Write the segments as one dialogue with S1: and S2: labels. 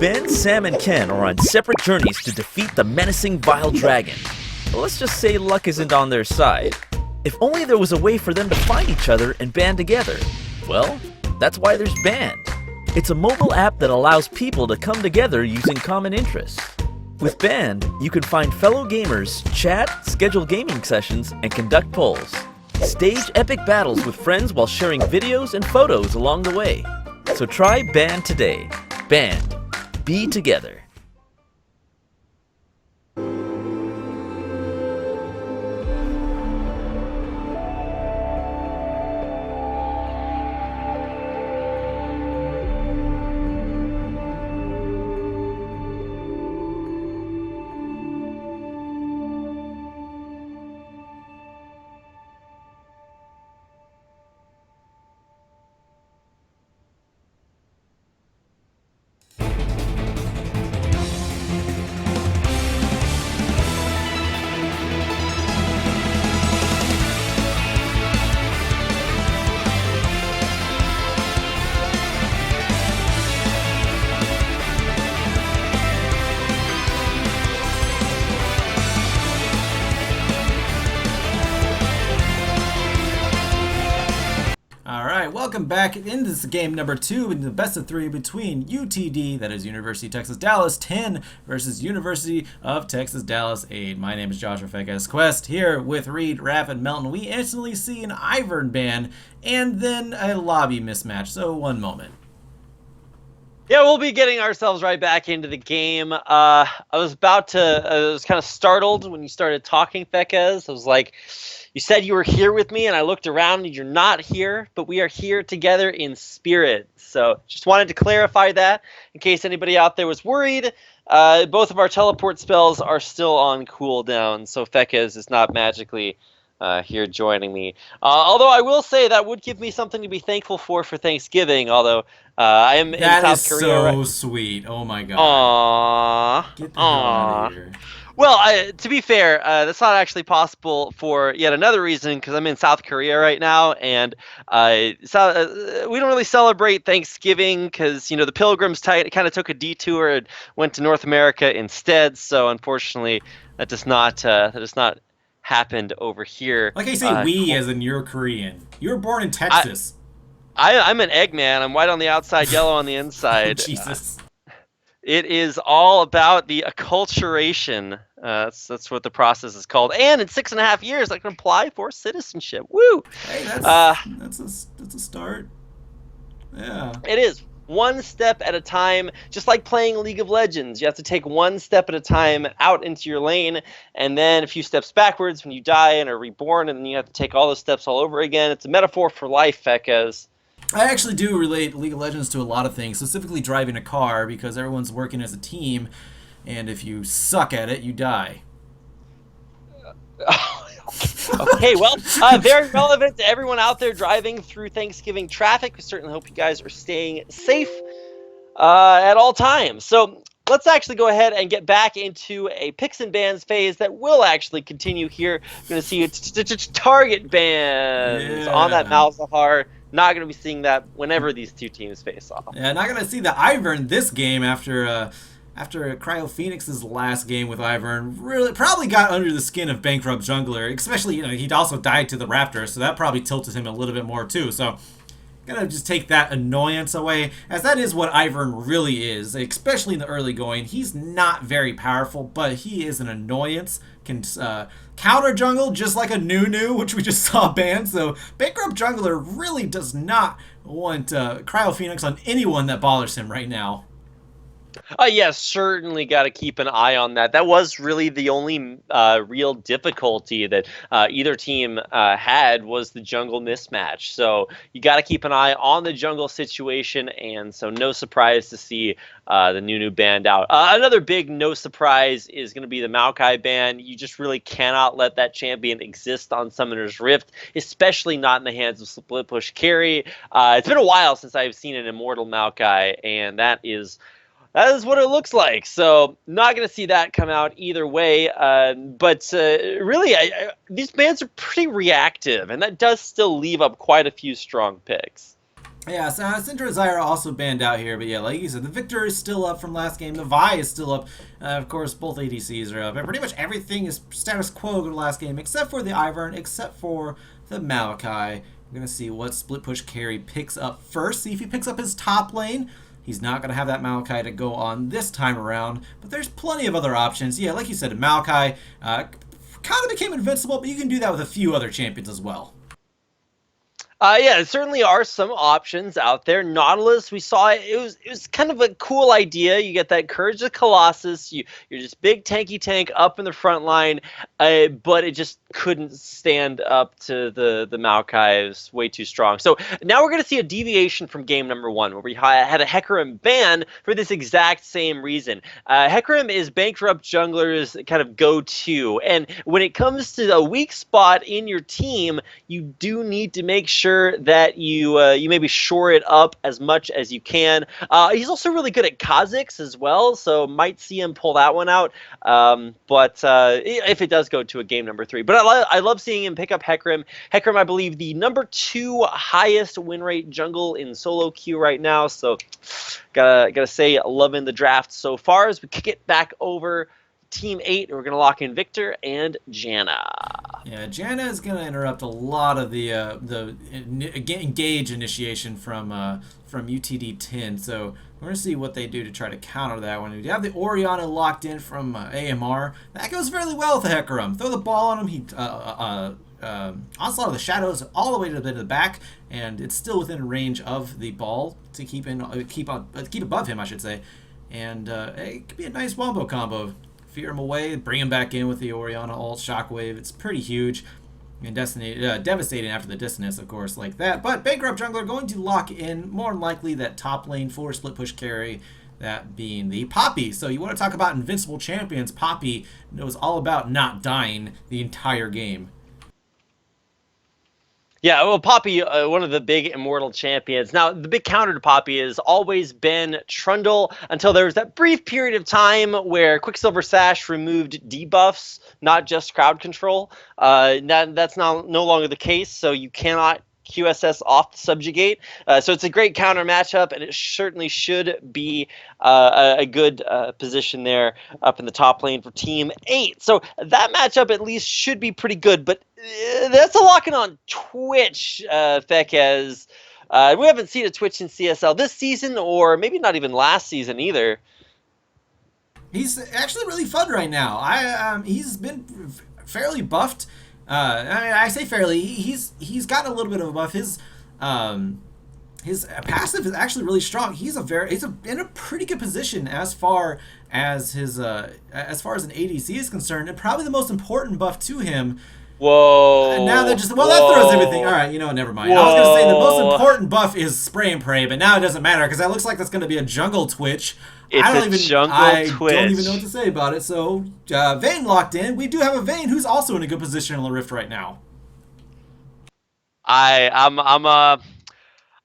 S1: Ben, Sam, and Ken are on separate journeys to defeat the menacing Vile Dragon. But let's just say luck isn't on their side. If only there was a way for them to find each other and band together. Well, that's why there's Band. It's a mobile app that allows people to come together using common interests. With Band, you can find fellow gamers, chat, schedule gaming sessions, and conduct polls. Stage epic battles with friends while sharing videos and photos along the way. So try Band today. Band. Be together.
S2: Welcome back. In this game number 2 in the best of 3 between UTD, that is University of Texas Dallas 10 versus University of Texas Dallas 8. My name is Joshua Fekes Quest here with Reed, Raph, and Melton. We instantly see an Ivern ban and then a lobby mismatch. So one moment.
S3: Yeah, we'll be getting ourselves right back into the game. I was kind of startled when you started talking, Fekes. I was like, you said you were here with me, and I looked around, and you're not here, but we are here together in spirit. So just wanted to clarify that in case anybody out there was worried. Both of our teleport spells are still on cooldown, so Fekes is not magically here joining me. Although I will say that would give me something to be thankful for Thanksgiving, although I am in South Korea.
S2: That is so sweet. Oh my god.
S3: Aww.
S2: Get the hell out of here.
S3: Well, to be fair, that's not actually possible for yet another reason, because I'm in South Korea right now, and we don't really celebrate Thanksgiving because, the Pilgrims kind of took a detour and went to North America instead. So unfortunately, that does not happened over here.
S2: Like I say, as in you're Korean. You were born in Texas.
S3: I'm an Eggman. I'm white on the outside, yellow on the inside.
S2: Jesus.
S3: It is all about the acculturation. That's what the process is called. And in 6.5 years, I can apply for citizenship. Woo!
S2: Hey, that's a start. Yeah.
S3: It is. One step at a time, just like playing League of Legends. You have to take one step at a time out into your lane, and then a few steps backwards when you die and are reborn, and then you have to take all those steps all over again. It's a metaphor for life, Fekes.
S2: I actually do relate League of Legends to a lot of things, specifically driving a car, because everyone's working as a team, and if you suck at it, you die.
S3: Okay, well, very relevant to everyone out there driving through Thanksgiving traffic. We certainly hope you guys are staying safe at all times. So let's actually go ahead and get back into a picks and bans phase that will actually continue here. We're going to see target bans on that Malzahar. Not going to be seeing that whenever these two teams face off.
S2: Yeah, not going to see the Ivern this game after Cryo Phoenix's last game with Ivern really probably got under the skin of Bankrupt Jungler, especially, he'd also died to the Raptor, so that probably tilted him a little bit more too. So, gotta just take that annoyance away, as that is what Ivern really is, especially in the early going. He's not very powerful, but he is an annoyance, can counter jungle just like a Nunu, which we just saw banned. So, Bankrupt Jungler really does not want Cryo Phoenix on anyone that bothers him right now.
S3: Yes, certainly got to keep an eye on that. That was really the only real difficulty that either team had, was the jungle mismatch. So you got to keep an eye on the jungle situation, and so no surprise to see the Nunu banned out. Another big no surprise is going to be the Maokai ban. You just really cannot let that champion exist on Summoner's Rift, especially not in the hands of Split Push Carry. It's been a while since I've seen an Immortal Maokai, and that is what it looks like. So not going to see that come out either way. But really, these bans are pretty reactive, and that does still leave up quite a few strong picks.
S2: Yeah, so Syndra and Zyra also banned out here, but yeah, like you said, the Victor is still up from last game. The Vi is still up. Of course, both ADCs are up. And pretty much everything is status quo to the last game, except for the Ivern, except for the Maokai. We're going to see what split push carry picks up first. See if he picks up his top lane. He's not going to have that Maokai to go on this time around, but there's plenty of other options. Yeah, like you said, Maokai kind of became invincible, but you can do that with a few other champions as well.
S3: Yeah, there certainly are some options out there. Nautilus, we saw it. It was kind of a cool idea. You get that Courage of Colossus. You're just big tanky tank up in the front line, but it just couldn't stand up to the Maokai. It was way too strong. So now we're going to see a deviation from game number 1, where we had a Hecarim ban for this exact same reason. Hecarim is Bankrupt jungler's kind of go-to, and when it comes to a weak spot in your team, you do need to make sure that you maybe shore it up as much as you can. He's also really good at Kha'Zix as well, so might see him pull that one out. But if it does go to a game number 3, but I love seeing him pick up Hecarim. Hecarim, I believe, the number 2 highest win rate jungle in solo queue right now. So gotta say, loving the draft so far. As we kick it back over Team 8, we're going to lock in Victor and Janna.
S2: Yeah, Janna is going to interrupt a lot of the engage initiation from UTD 10. So we're going to see what they do to try to counter that one. We have the Orianna locked in from AMR. That goes fairly well with the Hecarim. Throw the ball on him. He Onslaught of the Shadows all the way to the back, and it's still within range of the ball to keep above him, I should say. And it could be a nice wombo combo. Fear him away, bring him back in with the Orianna ult, Shockwave. It's pretty huge and devastating after the dissonance, of course, like that. But Bankrupt Jungler going to lock in, more than likely, that top lane for split push carry, that being the Poppy. So you want to talk about invincible champions, Poppy knows all about not dying the entire game.
S3: Yeah, well, Poppy, one of the big immortal champions. Now, the big counter to Poppy has always been Trundle, until there was that brief period of time where Quicksilver Sash removed debuffs, not just crowd control. That's now no longer the case, so you cannot QSS off the Subjugate. So it's a great counter matchup, and it certainly should be a good position there up in the top lane for Team 8. So that matchup at least should be pretty good, but that's a locking on Twitch, Fekez. We haven't seen a Twitch in CSL this season, or maybe not even last season either.
S2: He's actually really fun right now. He's been fairly buffed. I say fairly. He's gotten a little bit of a buff. His passive is actually really strong. He's in a pretty good position as far as an ADC is concerned, and probably the most important buff to him.
S3: Whoa.
S2: And now that throws everything. All right, never mind. Whoa. I was going to say the most important buff is Spray and Pray, but now it doesn't matter because that looks like that's going to be a jungle Twitch.
S3: I don't
S2: even know what to say about it. So, Vayne locked in. We do have a Vayne who's also in a good position in the Rift right now.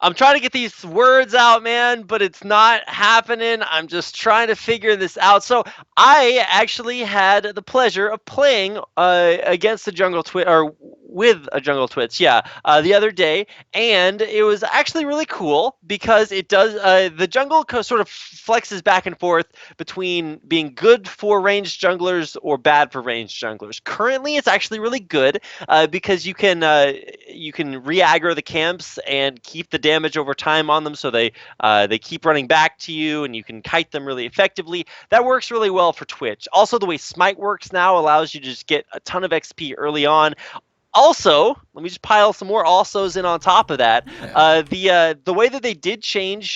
S3: I'm trying to get these words out, man, but it's not happening. I'm just trying to figure this out. So I actually had the pleasure of playing against the Jungle Twitch, or with a Jungle Twitch, the other day, and it was actually really cool because it does the jungle sort of flexes back and forth between being good for ranged junglers or bad for ranged junglers. Currently, it's actually really good because you can re-aggro the camps and keep the damage over time on them, so they keep running back to you, and you can kite them really effectively. That works really well for Twitch. Also, the way Smite works now allows you to just get a ton of XP early on. Also, let me just pile some more alsos in on top of that. The way that they did change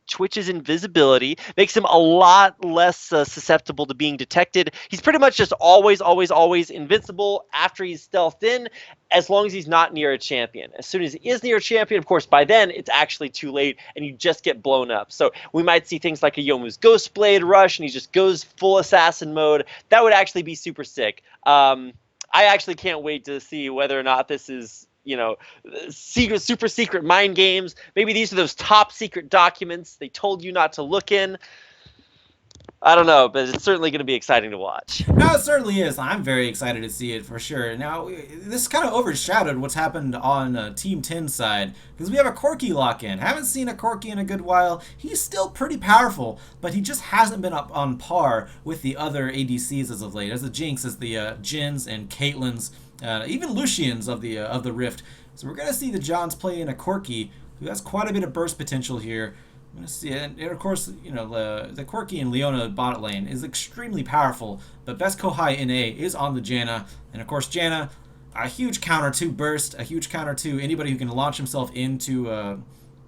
S3: Twitch's invisibility makes him a lot less susceptible to being detected. He's pretty much just always invincible after he's stealthed in, as long as he's not near a champion. As soon as he is near a champion, of course, by then, it's actually too late, and you just get blown up. So we might see things like a Youmuu's Ghostblade rush, and he just goes full assassin mode. That would actually be super sick. I actually can't wait to see whether or not this is, super secret mind games. Maybe these are those top secret documents they told you not to look in. I don't know, but it's certainly going to be exciting to watch.
S2: No, it certainly is. I'm very excited to see it for sure. Now, this kind of overshadowed what's happened on Team 10 side because we have a Corki lock-in. Haven't seen a Corki in a good while. He's still pretty powerful, but he just hasn't been up on par with the other ADCs as of late. As the Jinx, as the Jins and Caitlyn's, even Lucian's of the Rift. So we're gonna see the Johns play in a Corki who has quite a bit of burst potential here. I'm gonna see it, and of course, you know, the Corki and Leona bot lane is extremely powerful, but best Kohai NA is on the Janna, and of course Janna, a huge counter to burst, a huge counter to anybody who can launch himself into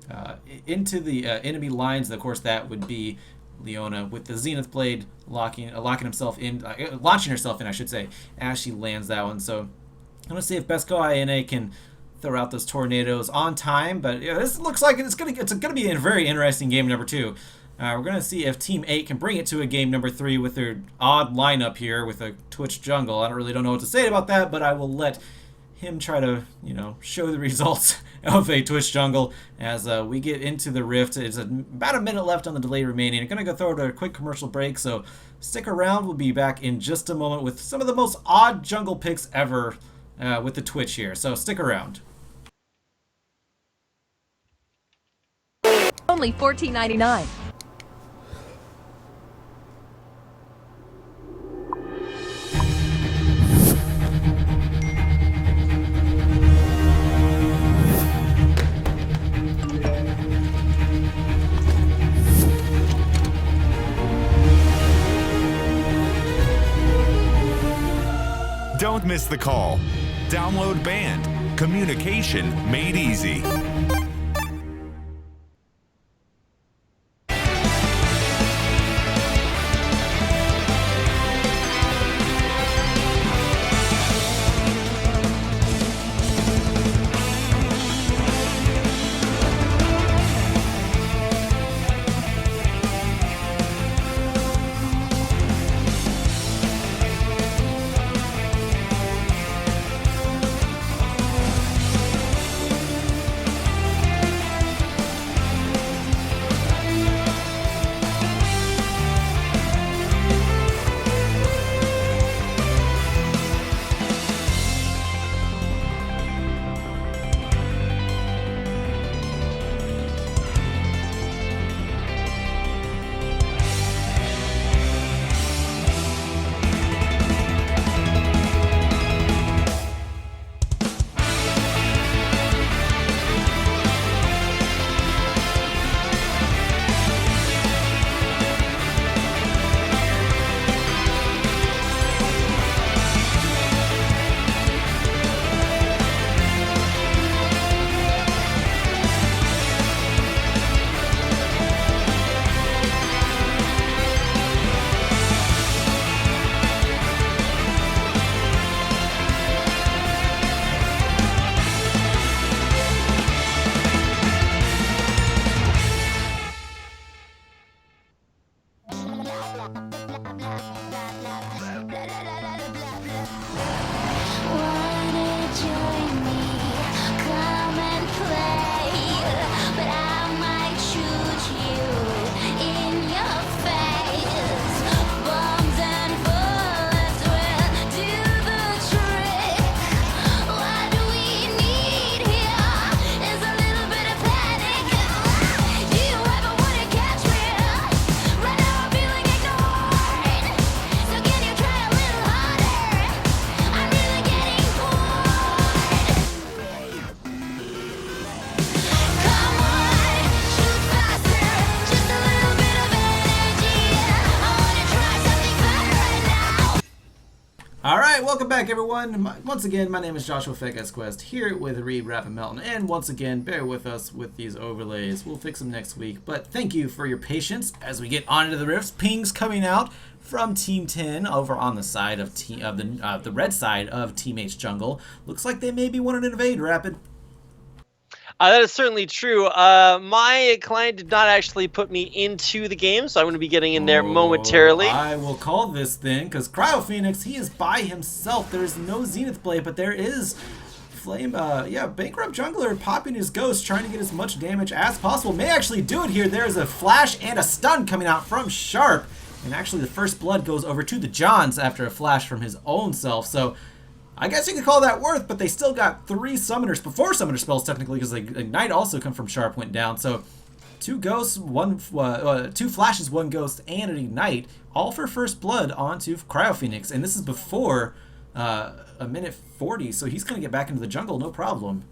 S2: the enemy lines. Of course, that would be Leona with the Zenith Blade locking himself in, launching herself in, I should say, as she lands that one. So I'm gonna see if best Kohai NA can throw out those tornadoes on time, but yeah, this looks like it's gonna be a very interesting game number 2. We're gonna see if Team 8 can bring it to a game number 3 with their odd lineup here with a Twitch jungle. I don't know what to say about that, but I will let him try to, you know, show the results of a Twitch jungle as we get into the Rift. It's about a minute left on the delay remaining. I'm gonna go throw a quick commercial break, so stick around. We'll be back in just a moment with some of the most odd jungle picks ever with the Twitch here, so stick around.
S4: Only $14.99.
S5: Don't miss the call. Download Band. Communication made easy.
S2: Welcome back, everyone. Once again, my name is Joshua Fegas Quest here with Reed Rapid Melton, and once again, bear with us with these overlays. We'll fix them next week, but thank you for your patience as we get onto the rifts. Pings coming out from Team 10 over on the side of the red side of Team H Jungle. Looks like they maybe wanted to invade Rapid.
S3: That is certainly true. My client did not actually put me into the game, so I'm going to be getting in there momentarily.
S2: I will call this then, because Cryo Phoenix, he is by himself. There's no Zenith Blade, but there is Flame, Bankrupt Jungler popping his ghost, trying to get as much damage as possible. May actually do it here. There's a flash and a stun coming out from Sharp. And actually, the first blood goes over to the Johns after a flash from his own self. So I guess you could call that worth, but they still got 3 summoners, 4 summoner spells technically, because Ignite also come from Sharp went down. So 2 ghosts, 2 flashes, 1 ghost, and an Ignite, all for first blood onto Cryo Phoenix. And this is before a minute 40, so he's going to get back into the jungle, no problem.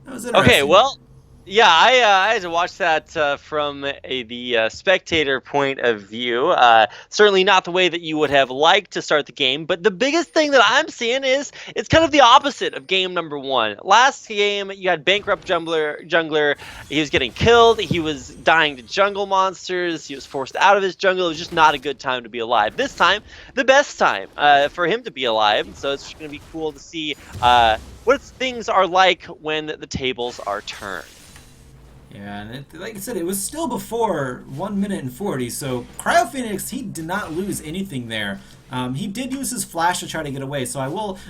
S2: That was interesting.
S3: Okay, well, yeah, I had to watch that from the spectator point of view. Certainly not the way that you would have liked to start the game, but the biggest thing that I'm seeing is it's kind of the opposite of game number 1. Last game, you had Bankrupt Jungler. He was getting killed. He was dying to jungle monsters. He was forced out of his jungle. It was just not a good time to be alive. This time, the best time for him to be alive. So it's going to be cool to see what things are like when the tables are turned.
S2: Yeah, and like I said, it was still before 1 minute and 40, so Cryo Phoenix, he did not lose anything there. He did use his flash to try to get away, so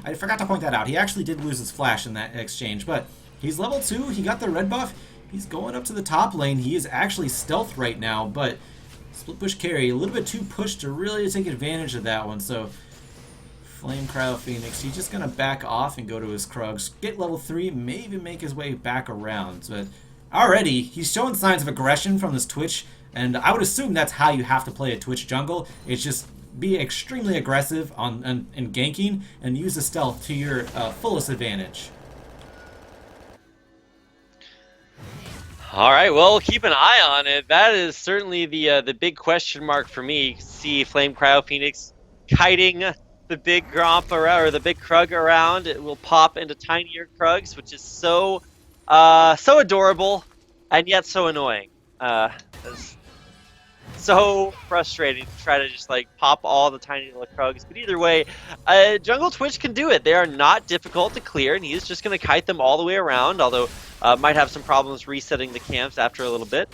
S2: I forgot to point that out. He actually did lose his flash in that exchange, but he's level 2, he got the red buff, he's going up to the top lane. He is actually stealth right now, but split push carry, a little bit too pushed to really take advantage of that one, so Flame Cryo Phoenix, he's just going to back off and go to his Krugs, get level 3, maybe make his way back around, but already, he's showing signs of aggression from this Twitch, and I would assume that's how you have to play a Twitch jungle. It's just be extremely aggressive in ganking and use the stealth to your fullest advantage.
S3: All right, well, keep an eye on it. That is certainly the big question mark for me. See Flame Cryo Phoenix kiting the big Gromp around, or the big Krug around. It will pop into tinier Krugs, which is so adorable, and yet so annoying. It's so frustrating to try to just like pop all the tiny little Krugs. But either way, Jungle Twitch can do it. They are not difficult to clear, and he's just going to kite them all the way around, although might have some problems resetting the camps after a little bit.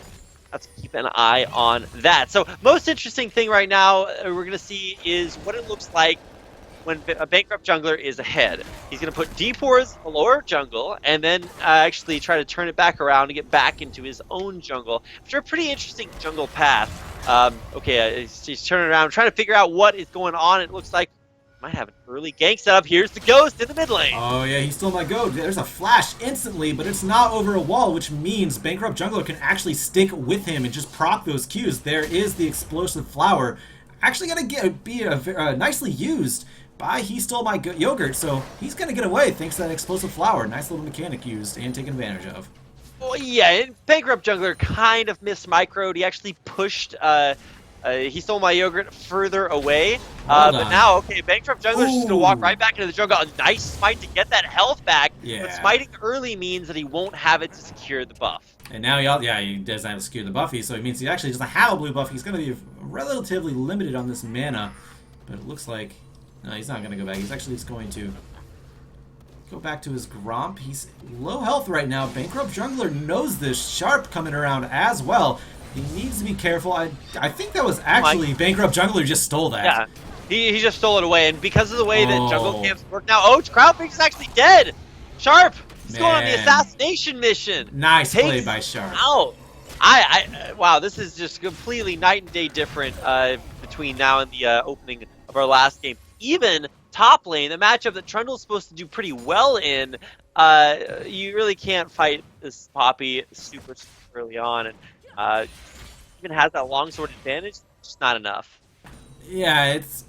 S3: Let's keep an eye on that. So most interesting thing right now we're going to see is what it looks like when a Bankrupt Jungler is ahead. He's going to put D4s lower jungle and then actually try to turn it back around and get back into his own jungle, which are a pretty interesting jungle path. Okay, he's turning around, trying to figure out what is going on. It looks like might have an early gank set up. Here's the Ghost in the mid lane.
S2: Oh yeah, he still might go. There's a flash instantly, but it's not over a wall, which means Bankrupt Jungler can actually stick with him and just proc those Qs. There is the Explosive Flower. Actually gonna be nicely used by He Stole My Yogurt, so he's gonna get away thanks to that Explosive Flower. Nice little mechanic used and taken advantage of.
S3: Well, yeah, and Bankrupt Jungler kind of missed microed. He actually pushed He Stole My Yogurt further away. But now, okay, Bankrupt Jungler's just gonna walk right back into the jungle. A nice smite to get that health back.
S2: Yeah.
S3: But smiting early means that he won't have it to secure the buff.
S2: And now he doesn't have to secure the buffy, so it means he actually doesn't have a blue buff. He's gonna be relatively limited on this mana, but it looks like no, he's not gonna go back. He's actually just going to go back to his Gromp. He's low health right now. Bankrupt Jungler knows this. Sharp coming around as well. He needs to be careful. I think that was actually Bankrupt Jungler just stole that.
S3: Yeah, he just stole it away, and because of the way that jungle camps work now, Cryo Phoenix is actually dead. Sharp, he's going on the assassination mission.
S2: Nice play by Sharp.
S3: Out. Wow, this is just completely night and day different between now and the opening of our last game. Even top lane, the matchup that Trundle's supposed to do pretty well in, you really can't fight this Poppy super early on, and even has that longsword advantage, just not enough.
S2: Yeah, it's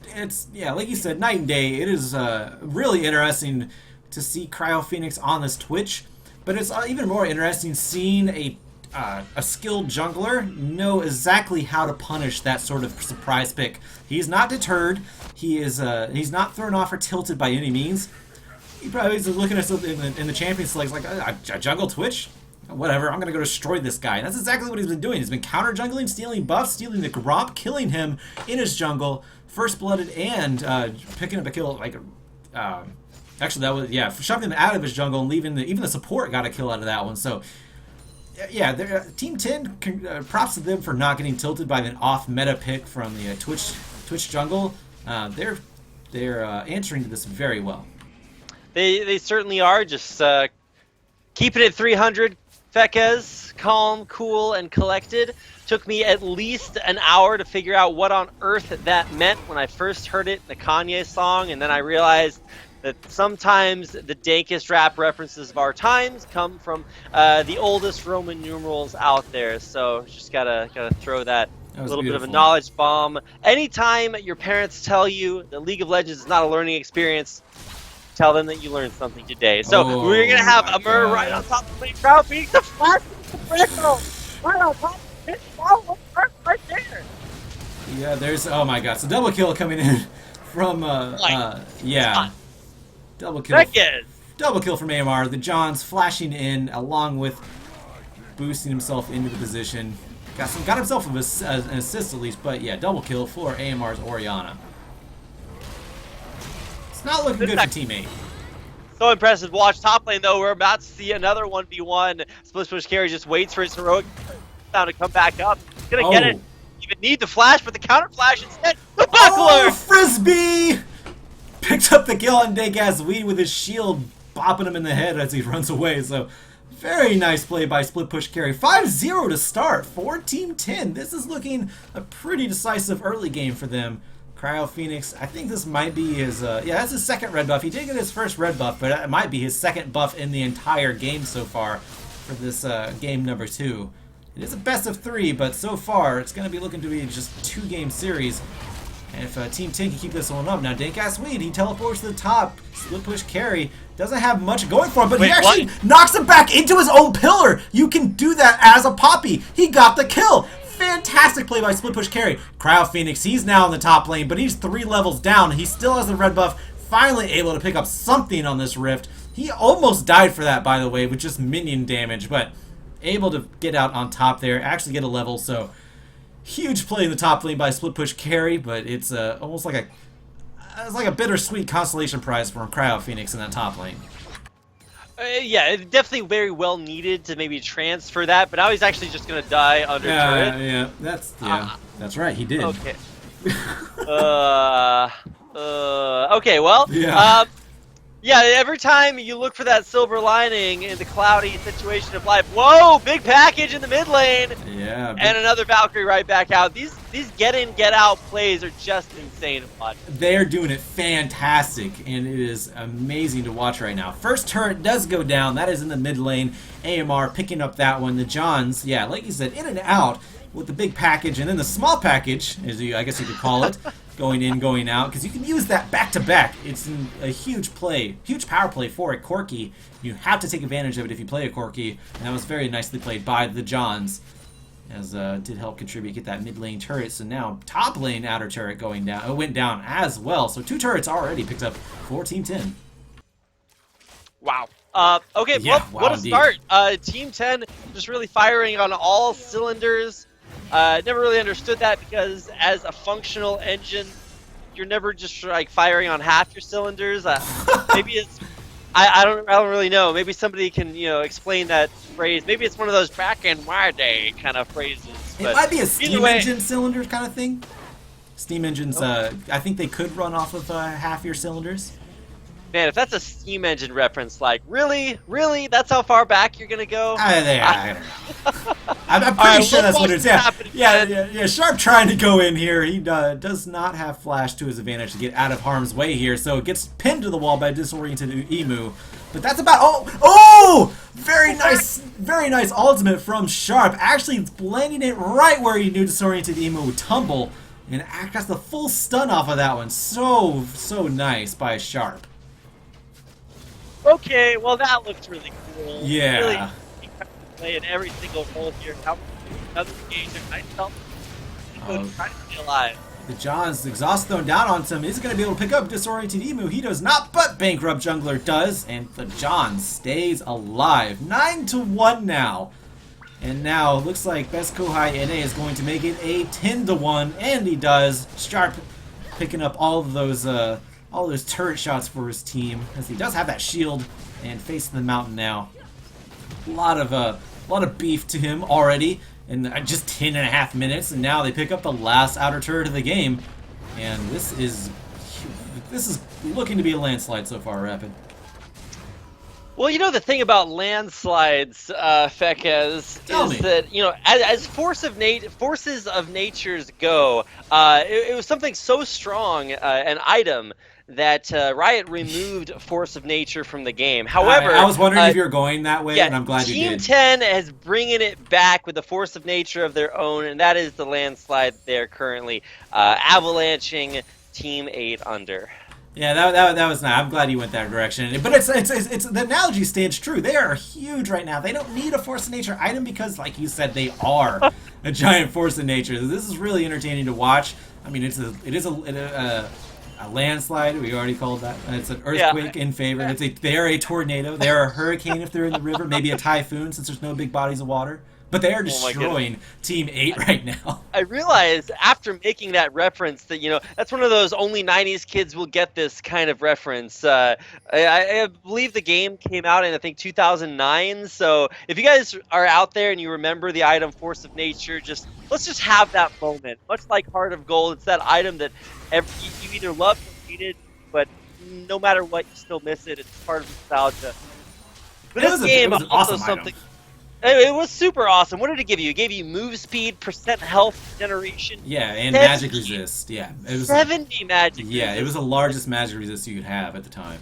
S2: like you said, night and day. It is really interesting to see Cryo Phoenix on this Twitch, but it's even more interesting seeing a skilled jungler know exactly how to punish that sort of surprise pick. He's not deterred. He's not thrown off or tilted by any means. He probably is looking at something in the Champions League like a jungle Twitch. Whatever, I'm gonna go destroy this guy. And that's exactly what he's been doing. He's been counter jungling, stealing buffs, stealing the Gromp, killing him in his jungle, first blooded, and picking up a kill. Actually, that was shoving him out of his jungle and leaving even the support got a kill out of that one. So. Yeah, Team 10, props to them for not getting tilted by an off-meta pick from the Twitch jungle. They're answering to this very well.
S3: They certainly are, just keeping it 300, Fekez, calm, cool, and collected. Took me at least an hour to figure out what on earth that meant when I first heard it in the Kanye song, and then I realized that sometimes the dankest rap references of our times come from the oldest Roman numerals out there. So just gotta throw that
S2: was
S3: little bit of a
S2: beautiful.
S3: knowledge bomb. Anytime your parents tell you that League of Legends is not a learning experience, tell them that you learned something today. So
S2: Oh
S3: we're gonna have
S2: my
S3: Amur
S2: God.
S3: right on top of the crowd, being the flash right on top of it. Oh, right there.
S2: Yeah, there's, oh my god, so double kill coming in from, yeah. Double kill.
S3: Fekez.
S2: Double kill from AMR. The Johns flashing in along with boosting himself into the position. Got himself an assist at least, but yeah, double kill for AMR's Orianna. It's not looking good for Team 8.
S3: So impressive. Watch top lane though. We're about to see another 1v1. Split push carry just waits for his heroic down to come back up. He's gonna get it. Even need the flash, but the counter flash instead. The buckler.
S2: Oh, Frisbee! Picked up the kill on Degazweed with his shield bopping him in the head as he runs away. So very nice play by Split Push Carry. 5-0 to start for Team 10. This is looking a pretty decisive early game for them. Cryo Phoenix, I think this might be his, yeah, that's his second red buff. He did get his first red buff, but it might be his second buff in the entire game so far for this game number 2. It is a best of 3, but so far it's going to be looking to be just a 2-game series. And if Team 10 can keep this one up, now Degazweed, he teleports to the top. Split Push Carry doesn't have much going for him, but he actually knocks him back into his own pillar. You can do that as a Poppy. He got the kill. Fantastic play by Split Push Carry. Cryo Phoenix, he's now in the top lane, but he's 3 levels down. He still has the red buff. Finally able to pick up something on this rift. He almost died for that, by the way, with just minion damage, but able to get out on top there, actually get a level, so huge play in the top lane by Split Push Carry, but it's almost like a bittersweet consolation prize for Cryo Phoenix in that top lane.
S3: Yeah, it's definitely very well needed to maybe transfer that, but now he's actually just gonna die under turret.
S2: Yeah, that's right. He did.
S3: Okay. Okay, well,
S2: Yeah.
S3: yeah, every time you look for that silver lining in the cloudy situation of life, whoa, big package in the mid lane,
S2: Yeah.
S3: and another Valkyrie right back out. These get in, get out plays are just insane to watch.
S2: They're doing it fantastic, and it is amazing to watch right now. First turret does go down. That is in the mid lane. AMR picking up that one. The Johns, yeah, like you said, in and out with the big package, and then the small package, I guess you could call it, going in, going out, because you can use that back-to-back. It's a huge play, huge power play for a Corki. You have to take advantage of it if you play a Corki, and that was very nicely played by the Johns, as did help contribute, get that mid lane turret. So now top lane outer turret going down, went down as well. So 2 turrets already picked up for Team 10.
S3: Wow. Okay,
S2: Yeah,
S3: what a
S2: indeed.
S3: start. Team 10 just really firing on all cylinders. Never really understood that because as a functional engine, you're never just like firing on half your cylinders. Maybe it's I don't really know. Maybe somebody can explain that phrase. Maybe it's one of those back in my day kind of phrases.
S2: It
S3: But
S2: might be a
S3: either
S2: steam
S3: way-
S2: engine cylinder kind of thing. Steam engines, I think they could run off of half your cylinders.
S3: Man, if that's a steam engine reference, like really, that's how far back you're gonna go.
S2: I don't know. I'm pretty
S3: Alright,
S2: sure that's
S3: we'll
S2: what
S3: watch
S2: it's.
S3: this
S2: Yeah,
S3: happen
S2: yeah,
S3: again.
S2: yeah. Sharp trying to go in here. He does not have flash to his advantage to get out of harm's way here, so gets pinned to the wall by disoriented Emu. But that's about oh, very nice ultimate from Sharp. Actually blending it right where he knew disoriented Emu would tumble, and got the full stun off of that one. So nice by Sharp.
S3: Okay, well that looks really cool.
S2: Yeah.
S3: Really playing every single role here. Now another engage and nice help. Trying to stay alive.
S2: The Johns exhaust thrown down onto him. Is going to be able to pick up disoriented Emu. He does not, but Bankrupt Jungler does, and the Johns stays alive. 9-1 now. And now looks like Best Kohai NA is going to make it a 10-1, and he does. Sharp picking up all those turret shots for his team, as he does have that shield and facing the mountain now. A lot of beef to him already in just 10.5 minutes, and now they pick up the last outer turret of the game, and this is looking to be a landslide so far, Rapid.
S3: Well, the thing about landslides, Fekez,
S2: Tell me.
S3: is that as forces of natures go, it was something so strong, an item that Riot removed Force of Nature from the game. However,
S2: I was wondering if you were going that way,
S3: yeah,
S2: and I'm glad you
S3: Team
S2: did.
S3: 10 is bringing it back with the Force of Nature of their own, and that is the landslide they're currently avalanching Team 8 under.
S2: Yeah, that was not. I'm glad you went that direction. But it's the analogy stands true. They are huge right now. They don't need a force of nature item because, like you said, they are a giant force of nature. This is really entertaining to watch. I mean, it is a landslide. We already called that. It's an earthquake in favor. They are a tornado. They are a hurricane if they're in the river. Maybe a typhoon since there's no big bodies of water. But they are destroying Team 8 right now.
S3: I realized after making that reference that, that's one of those only 90s kids will get this kind of reference. I believe the game came out in, I think, 2009. So if you guys are out there and you remember the item Force of Nature, let's just have that moment. Much like Heart of Gold, it's that item that you either love or hated, but no matter what, you still miss it. It's part of nostalgia. But this game
S2: it was an
S3: also
S2: awesome
S3: something.
S2: item.
S3: It was super awesome. What did it give you? It gave you move speed, percent health generation.
S2: Yeah, and
S3: 70
S2: magic resist. Yeah, it was
S3: 70 magic.
S2: Yeah, it was the largest magic resist you could have at the time.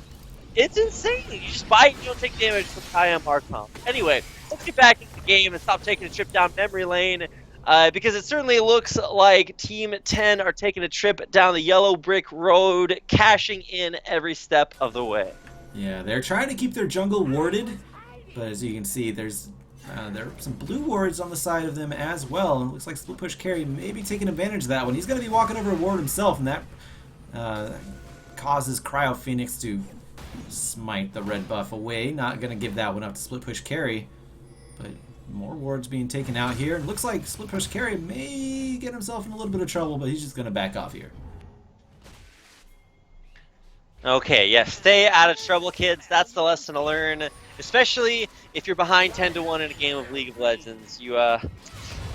S3: It's insane. You just buy it and you don't take damage from Kayam Archon. Anyway, let's get back into the game and stop taking a trip down memory lane. Because it certainly looks like Team 10 are taking a trip down the yellow brick road, cashing in every step of the way.
S2: Yeah, they're trying to keep their jungle warded, but as you can see, there are some blue wards on the side of them as well, and it looks like Split Push Carry may be taking advantage of that one. He's going to be walking over a ward himself, and that causes Cryo Phoenix to smite the red buff away. Not going to give that one up to Split Push Carry, but more wards being taken out here. It looks like Split Push Carry may get himself in a little bit of trouble, but he's just going to back off here.
S3: Okay, yes, stay out of trouble, kids. That's the lesson to learn. Especially if you're behind 10-1 in a game of League of Legends. You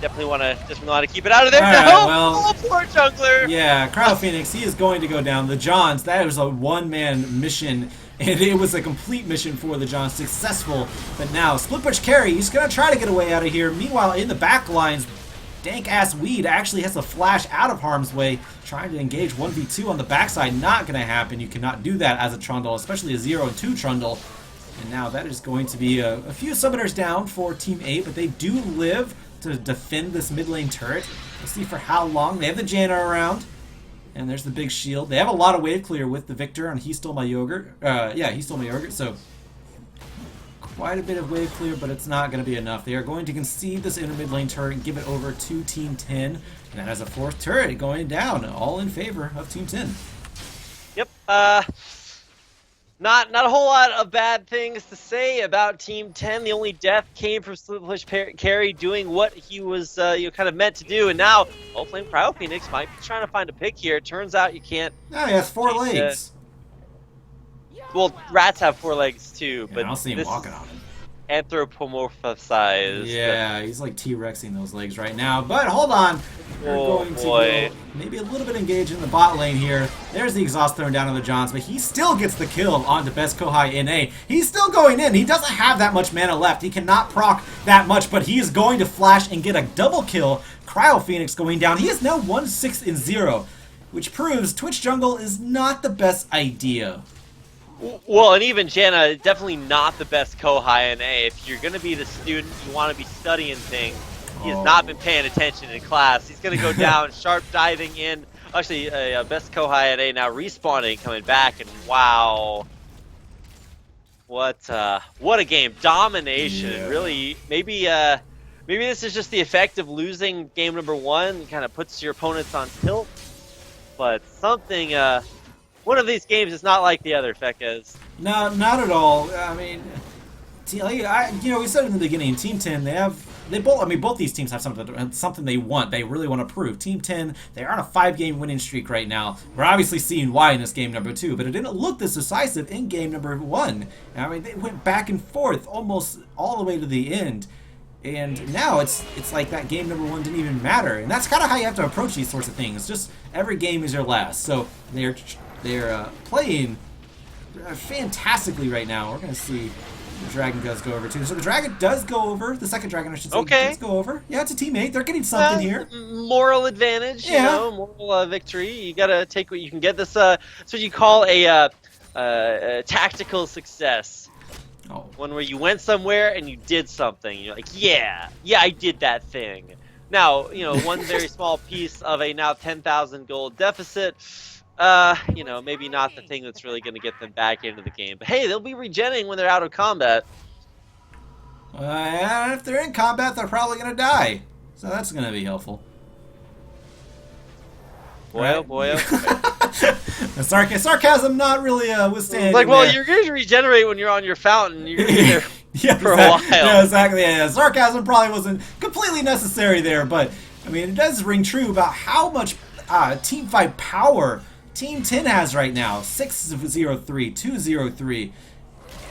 S3: definitely want to keep it out of there.
S2: All right,
S3: No!
S2: well,
S3: Oh, poor jungler!
S2: Yeah, Cryo Phoenix, he is going to go down. The Johns, that was a one-man mission, and it was a complete mission for the Johns, successful. But now, Split Push Carry, he's going to try to get away out of here. Meanwhile, in the back lines, dank-ass Weed actually has to flash out of harm's way, trying to engage 1v2 on the backside. Not going to happen. You cannot do that as a Trundle, especially a 0 and 2 Trundle. And now that is going to be a few summoners down for Team 8, but they do live to defend this mid lane turret. We'll see for how long. They have the Janna around, and there's the big shield. They have a lot of wave clear with the Victor on He Stole My Yogurt. He Stole My Yogurt, so quite a bit of wave clear, but it's not going to be enough. They are going to concede this inner mid lane turret and give it over to Team 10, and that has a fourth turret going down, all in favor of Team 10.
S3: Yep, Not a whole lot of bad things to say about Team 10. The only death came from Split Push Carry doing what he was kind of meant to do, and now playing Cryo Phoenix might be trying to find a pick here. It turns out you can't.
S2: Oh, he has 4 legs.
S3: Well, rats have 4 legs too,
S2: Yeah,
S3: but
S2: I don't see him
S3: this
S2: walking on it.
S3: anthropomorphized.
S2: Yeah, he's like T-Rexing those legs right now. But hold on. We're going to go maybe a little bit engaged in the bot lane here. There's the exhaust thrown down on the Johns, but he still gets the kill onto Best Kohai NA. He's still going in. He doesn't have that much mana left. He cannot proc that much, but he is going to flash and get a double kill. Cryo Phoenix going down. He is now 1-6-0, which proves Twitch Jungle is not the best idea.
S3: Well, and even Janna, definitely not the best Kohai NA. If you're going to be the student, you want to be studying things. He has not been paying attention in class. He's going to go down, sharp diving in. Actually, best Kohai NA now respawning, coming back, and wow. What a game. Domination.
S2: Yeah.
S3: Really, maybe this is just the effect of losing game number 1. Kind of puts your opponents on tilt. But something... one of these games is not like the other, Fekez.
S2: No, not at all. I mean, we said in the beginning, Team 10, both these teams have something they want. They really want to prove. Team 10, they are on a 5-game winning streak right now. We're obviously seeing why in this game number 2, but it didn't look this decisive in game number 1. I mean, they went back and forth almost all the way to the end. And now it's like that game number 1 didn't even matter. And that's kind of how you have to approach these sorts of things. Just every game is your last. So they're playing fantastically right now. We're going to see The dragon does go over too. So the dragon does go over. The second dragon, I should say,
S3: Okay.
S2: does go over. Yeah, it's a teammate. They're getting something here.
S3: Moral advantage,
S2: Yeah.
S3: moral victory. You gotta take what you can get. This that's what you call a tactical success.
S2: Oh.
S3: One where you went somewhere and you did something. You're like, yeah, I did that thing. Now, one very small piece of a now 10,000 gold deficit. Maybe not the thing that's really going to get them back into the game. But hey, they'll be regenning when they're out of combat.
S2: And if they're in combat, they're probably going to die. So that's going to be helpful.
S3: Boy, oh boy, oh boy.
S2: Sarcasm not really withstanding.
S3: Like, well,
S2: there.
S3: you're going to regenerate when you're on your fountain. You're going to be there
S2: Yeah,
S3: for a
S2: exactly.
S3: while.
S2: Yeah, exactly. Yeah. Sarcasm probably wasn't completely necessary there, but I mean, it does ring true about how much team fight power Team 10 has right now. 603, 203.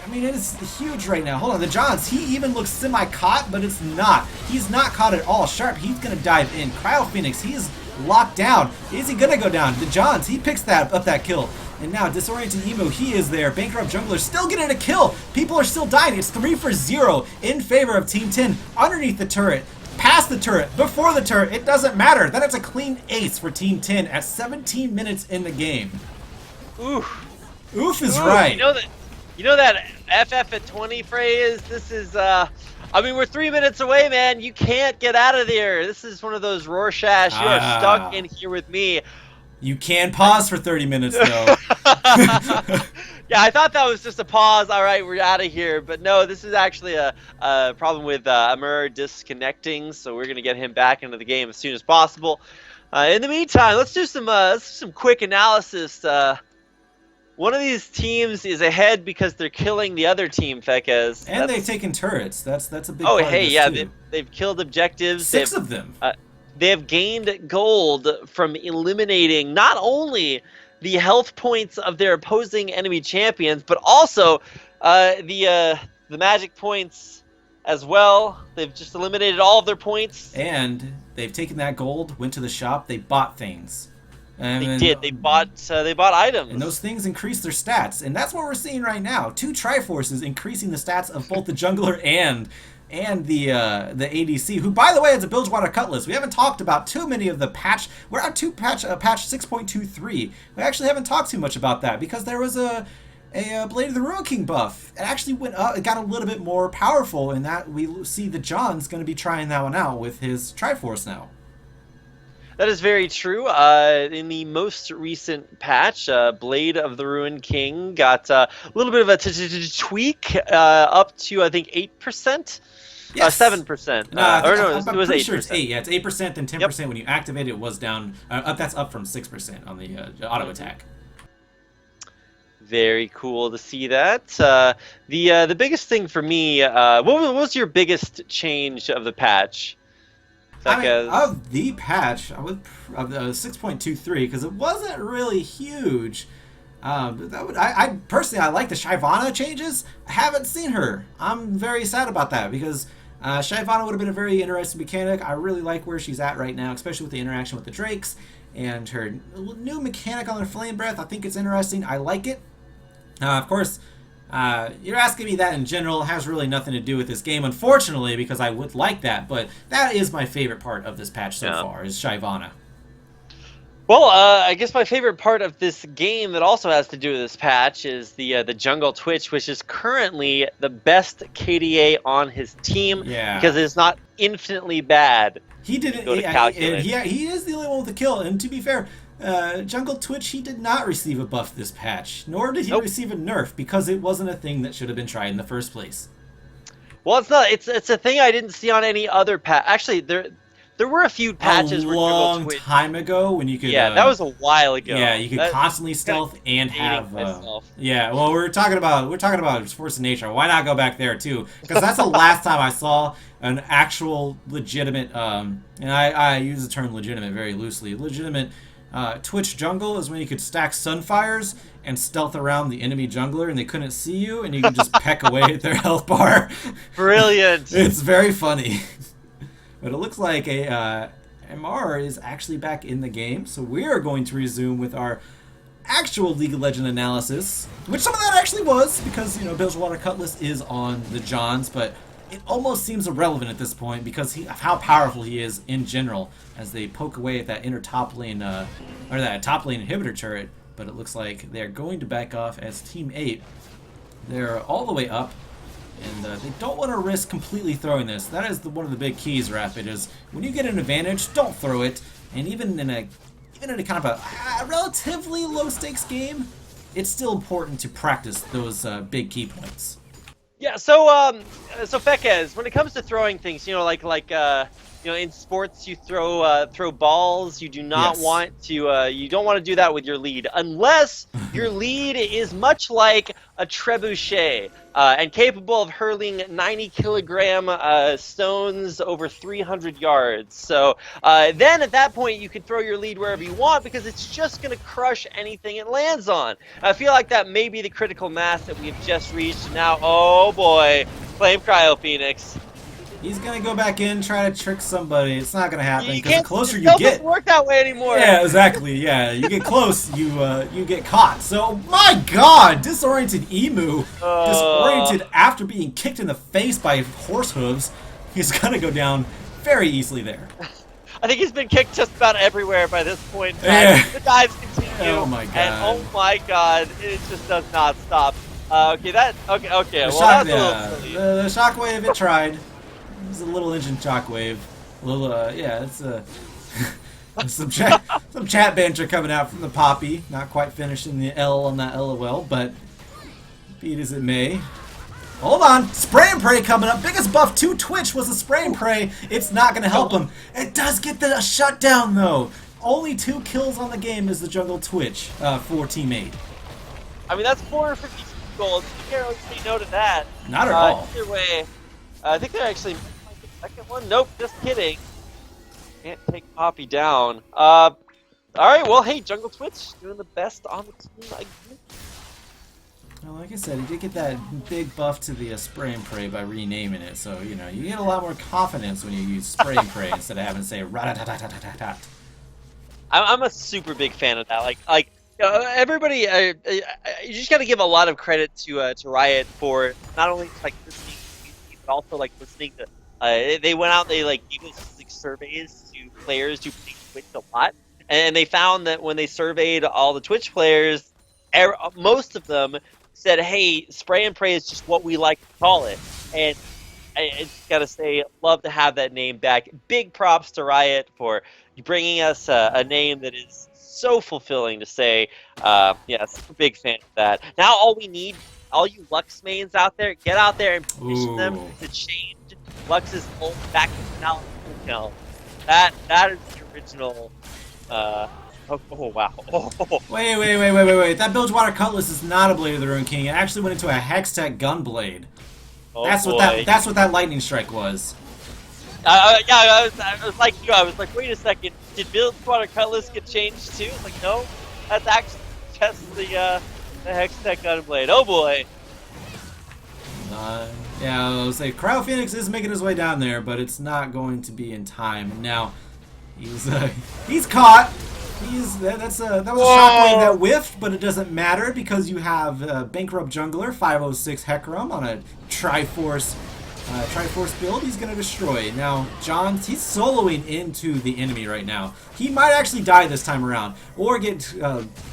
S2: I mean, it is huge right now. Hold on, the Johns, he even looks semi-caught, but it's not. He's not caught at all. Sharp, he's going to dive in. Cryo Phoenix, he is locked down. Is he going to go down? The Johns, he picks up that kill. And now, Disoriented Emu, he is there. Bankrupt Jungler still getting a kill. People are still dying. It's 3 for 0 in favor of Team 10 underneath the turret. Past the turret, before the turret, it doesn't matter. Then it's a clean ace for Team 10 at 17 minutes in the game.
S3: Oof.
S2: Oof is
S3: Ooh,
S2: right.
S3: You know that FF at 20 phrase? This is, we're 3 minutes away, man. You can't get out of there. This is one of those Rorschach. You are stuck in here with me.
S2: You can pause for 30 minutes, though.
S3: Yeah, I thought that was just a pause. All right, we're out of here. But no, this is actually a problem with Amur disconnecting, so we're going to get him back into the game as soon as possible. In the meantime, let's do some quick analysis. One of these teams is ahead because they're killing the other team, Fekez.
S2: And they've taken turrets. That's a big
S3: Oh,
S2: part
S3: hey,
S2: of this,
S3: yeah,
S2: too.
S3: they've killed objectives.
S2: 6 of them.
S3: They have gained gold from eliminating not only the health points of their opposing enemy champions, but also the magic points as well. They've just eliminated all of their points.
S2: And they've taken that gold, went to the shop, they bought things.
S3: They did. They bought items.
S2: And those things increase their stats. And that's what we're seeing right now. 2 Triforces increasing the stats of both the jungler and the ADC, who, by the way, has a Bilgewater Cutlass. We haven't talked about too many of the patch. We're at patch 6.23. We actually haven't talked too much about that because there was a Blade of the Ruin King buff. It actually went up. It got a little bit more powerful, and that we see the John's going to be trying that one out with his Triforce now.
S3: That is very true. In the most recent patch, Blade of the Ruin King got a little bit of a tweak up to, I think, 8%?
S2: Yes.
S3: 7%.
S2: I'm
S3: it was 8%.
S2: Sure it's 8. Yeah, it's 8%, then 10% when you activate it was down. That's up from 6% on the auto attack.
S3: Very cool to see that. The biggest thing for me, what was your biggest change of the patch?
S2: Of the patch, of the 6.23, because it wasn't really huge. I personally, I like the Shyvana changes. I haven't seen her. I'm very sad about that because Shyvana would have been a very interesting mechanic. I really like where she's at right now, especially with the interaction with the Drakes and her new mechanic on their Flame Breath. I think it's interesting. I like it. Of course, you're asking me that in general. It has really nothing to do with this game, unfortunately, because I would like that. But that is my favorite part of this patch so far, is Shyvana.
S3: Well, I guess my favorite part of this game that also has to do with this patch is the Jungle Twitch, which is currently the best KDA on his team because it's not infinitely bad.
S2: He didn't. He is the only one with a kill. And to be fair, Jungle Twitch, he did not receive a buff this patch, nor did he receive a nerf because it wasn't a thing that should have been tried in the first place.
S3: Well, it's not. It's a thing I didn't see on any other patch. Actually, there were a few patches
S2: a
S3: where
S2: long time ago when you could.
S3: Yeah, that was a while ago.
S2: Yeah, you could constantly stealth and have. Yeah, well, we're talking about Force of Nature. Why not go back there too? Because that's the last time I saw an actual legitimate. And I use the term legitimate very loosely. Legitimate. Twitch jungle is when you could stack Sunfires and stealth around the enemy jungler and they couldn't see you and you could just peck away at their health bar.
S3: Brilliant.
S2: It's very funny. But it looks like MR is actually back in the game, so we are going to resume with our actual League of Legends analysis, which some of that actually was, because, you know, Bilgewater Cutlass is on the Johns, but it almost seems irrelevant at this point because of how powerful he is in general as they poke away at that inner top lane, or that top lane inhibitor turret. But it looks like they're going to back off as Team 8. They're all the way up, and they don't want to risk completely throwing this. That is one of the big keys, Rapid, is when you get an advantage, don't throw it. And even in a kind of a relatively low-stakes game, it's still important to practice those big key points.
S3: Yeah, so Fekez, when it comes to throwing things, you know, you know, in sports you throw balls. You do not
S2: Yes.
S3: want to you don't want to do that with your lead unless your lead is much like a trebuchet and capable of hurling 90-kilogram stones over 300 yards. So then at that point you can throw your lead wherever you want because it's just going to crush anything it lands on. I feel like that may be the critical mass that we've just reached. Now, oh boy, Flame Cryo Phoenix.
S2: He's gonna go back in, try to trick somebody. It's not gonna happen
S3: You
S2: because the
S3: can't.
S2: closer
S3: It
S2: you
S3: doesn't
S2: get,
S3: work that way anymore.
S2: yeah, exactly. Yeah, you get close, you get caught. So my God, disoriented emu, disoriented after being kicked in the face by horse hooves, he's gonna go down very easily there.
S3: I think he's been kicked just about everywhere by this point.
S2: Yeah.
S3: The dives continue.
S2: Oh my God.
S3: And oh my God, it just does not stop. Okay.
S2: The
S3: Well,
S2: shock,
S3: that's a
S2: yeah,
S3: little silly.
S2: the shockwave, it tried. It was a little engine shockwave. A little, yeah, it's some chat banter coming out from the Poppy. Not quite finishing the L on that LOL, but be it as it may. Hold on, spray and pray coming up. Biggest buff to Twitch was the spray and pray. It's not gonna help him. It does get the shutdown though. Only 2 kills on the game is the jungle Twitch for Team 8.
S3: I mean, that's 450 goals. You can't really say no to that.
S2: Not at all.
S3: Either way, I think they're actually the second one. Nope, just kidding. Can't take Poppy down. All right. Well, hey, Jungle Twitch doing the best on the team. I guess.
S2: Well, like I said, he did get that big buff to the spray and pray by renaming it, so, you know, you get a lot more confidence when you use spray and pray instead of having to say rat-a-tat-tat-tat-tat.
S3: I'm a super big fan of that. Like everybody, you just got to give a lot of credit to Riot for not only like listening to music, but also like listening to. They went out, they like gave us like, surveys to players who play Twitch a lot, and they found that when they surveyed all the Twitch players, most of them said, "Hey, spray and pray is just what we like to call it," and I just gotta say, love to have that name back. Big props to Riot for bringing us a name that is so fulfilling to say. Yeah, super big fan of that. Now all we need, all you Lux mains out there, get out there and petition them to change Lux's ult back to Talon kill. That is the original. Oh wow.
S2: Wait. That Bilgewater Cutlass is not a Blade of the Ruined King. It actually went into a Hextech Gunblade.
S3: Oh,
S2: That's
S3: boy.
S2: what that lightning strike was.
S3: Yeah, I was like you. I was like, wait a second. Did Bilgewater Cutlass get changed too? Like, no, that's actually just the Hextech Gunblade. Oh boy.
S2: Yeah, I was like, Cryo Phoenix is making his way down there, but it's not going to be in time. Now, he's caught. That was a shockwave that whiffed, but it doesn't matter because you have Bankrupt Jungler 506 Hecarim on a Triforce build. He's gonna destroy. Now, Johns, he's soloing into the enemy right now. He might actually die this time around or get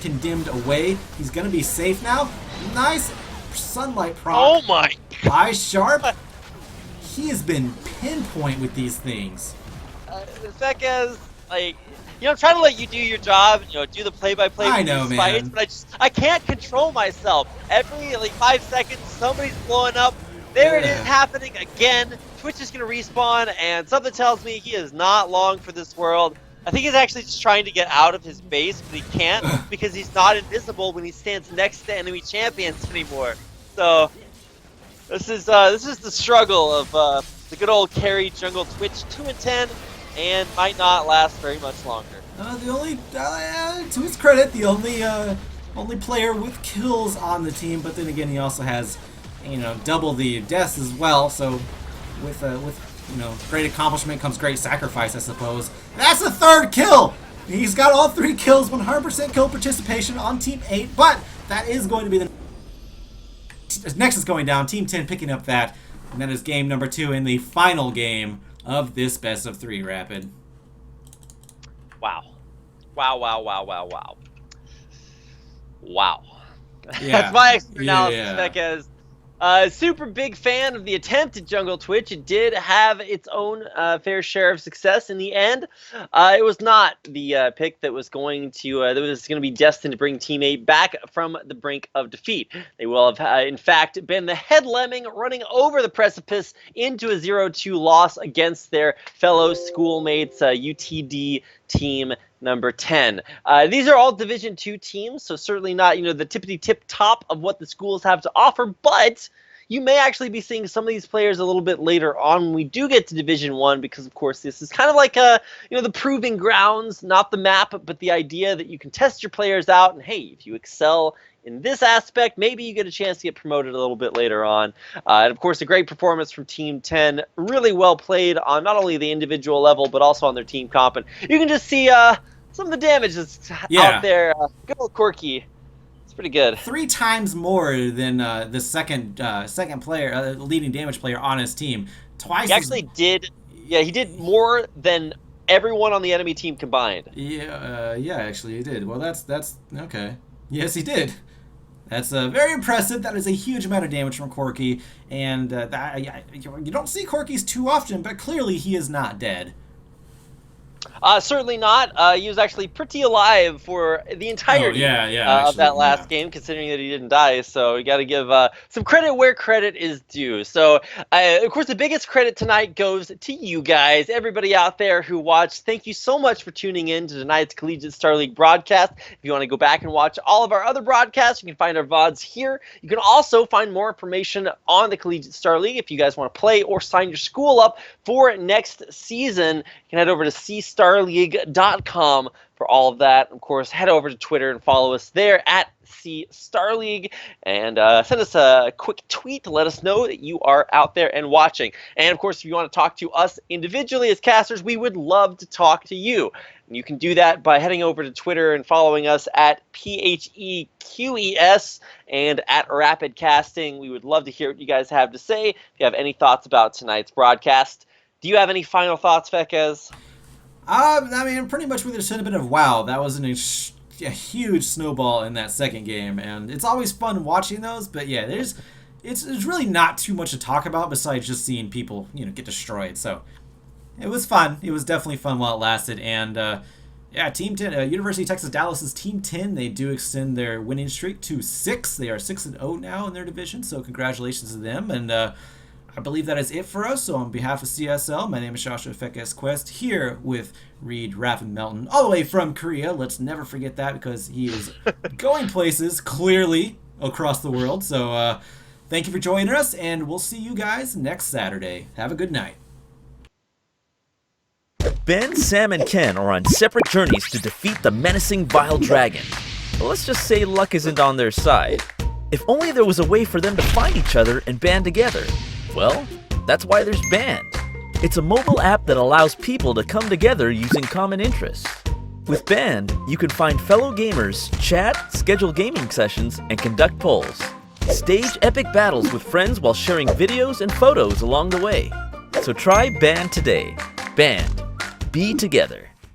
S2: condemned away. He's gonna be safe now. Nice sunlight proc.
S3: Oh my.
S2: Eye sharp. He has been pinpoint with these things.
S3: Fekez, like, you know, I'm trying to let you do your job, you know, do the play-by-play
S2: I
S3: for
S2: know,
S3: these
S2: man.
S3: fights, but I can't control myself. Every, like, 5 seconds, somebody's blowing up. There it is
S2: Yeah.
S3: happening again. Twitch is going to respawn, and something tells me he is not long for this world. I think he's actually just trying to get out of his base, but he can't because he's not invisible when he stands next to enemy champions anymore. So, this is the struggle of the good old carry jungle Twitch 2-10. And might not last very much longer.
S2: The only, to his credit, the only player with kills on the team. But then again, he also has, you know, double the deaths as well. So, with you know, great accomplishment comes great sacrifice, I suppose. That's a 3rd kill. He's got all 3 kills, 100% kill participation on Team 8, but that is going to be the Nexus going down, Team 10 picking up that, and that is game number 2 in the final game of this best of 3 Rapid.
S3: Wow. Wow.
S2: Yeah.
S3: That's my expert analysis,
S2: Yeah.
S3: Fekez. Super big fan of the attempt at Jungle Twitch. It did have its own fair share of success in the end. It was not the pick that was going to be destined to bring Team 8 back from the brink of defeat. They will have, in fact, been the head lemming running over the precipice into a 0-2 loss against their fellow schoolmates, UTD Team number 10. These are all Division 2 teams, so certainly not, the tippity-tip top of what the schools have to offer, but you may actually be seeing some of these players a little bit later on when we do get to Division 1, because of course this is kind of like the proving grounds, not the map, but the idea that you can test your players out, and hey, if you excel in this aspect, maybe you get a chance to get promoted a little bit later on. And of course, a great performance from Team 10. Really well played on not only the individual level, but also on their team comp. And you can just see some of the damage that's out there. Good old Corky. It's pretty good.
S2: 3 times more than the second player, leading damage player on his team. Twice.
S3: He actually did. Yeah, he did more than everyone on the enemy team combined.
S2: Yeah, actually he did. Well, that's okay. Yes, he did. That's very impressive. That is a huge amount of damage from Corky, and you don't see Corky's too often, but clearly he is not dead.
S3: Certainly not. He was actually pretty alive for the entirety of that last game, considering that he didn't die. So you got to give some credit where credit is due. So, of course, the biggest credit tonight goes to you guys, everybody out there who watched. Thank you so much for tuning in to tonight's Collegiate Star League broadcast. If you want to go back and watch all of our other broadcasts, you can find our VODs here. You can also find more information on the Collegiate Star League if you guys want to play or sign your school up for next season. You can head over to cstarleague.com for all of that. Of course, head over to Twitter and follow us there at cstarleague, and send us a quick tweet to let us know that you are out there and watching. And of course, if you want to talk to us individually as casters, we would love to talk to you. And you can do that by heading over to Twitter and following us at PHEQES and at Rapid Casting. We would love to hear what you guys have to say. If you have any thoughts about tonight's broadcast. Do you have any final thoughts, Fekez?
S2: I mean, pretty much with a sentiment of wow, that was a huge snowball in that second game, and it's always fun watching those. But yeah, it's really not too much to talk about besides just seeing people get destroyed. So it was fun. It was definitely fun while it lasted. And Team 10, University of Texas Dallas's Team 10, they do extend their winning streak to 6. They are 6-0 now in their division. So congratulations to them. And I believe that is it for us. So on behalf of CSL, my name is Joshua Fekez Quest, here with Reed Raffin Melton, all the way from Korea. Let's never forget that, because he is going places, clearly, across the world. So thank you for joining us, and we'll see you guys next Saturday. Have a good night.
S1: Ben, Sam, and Ken are on separate journeys to defeat the menacing Vile Dragon. But let's just say luck isn't on their side. If only there was a way for them to find each other and band together. Well, that's why there's Band. It's a mobile app that allows people to come together using common interests. With Band, you can find fellow gamers, chat, schedule gaming sessions, and conduct polls. Stage epic battles with friends while sharing videos and photos along the way. So try Band today. Band. Be together.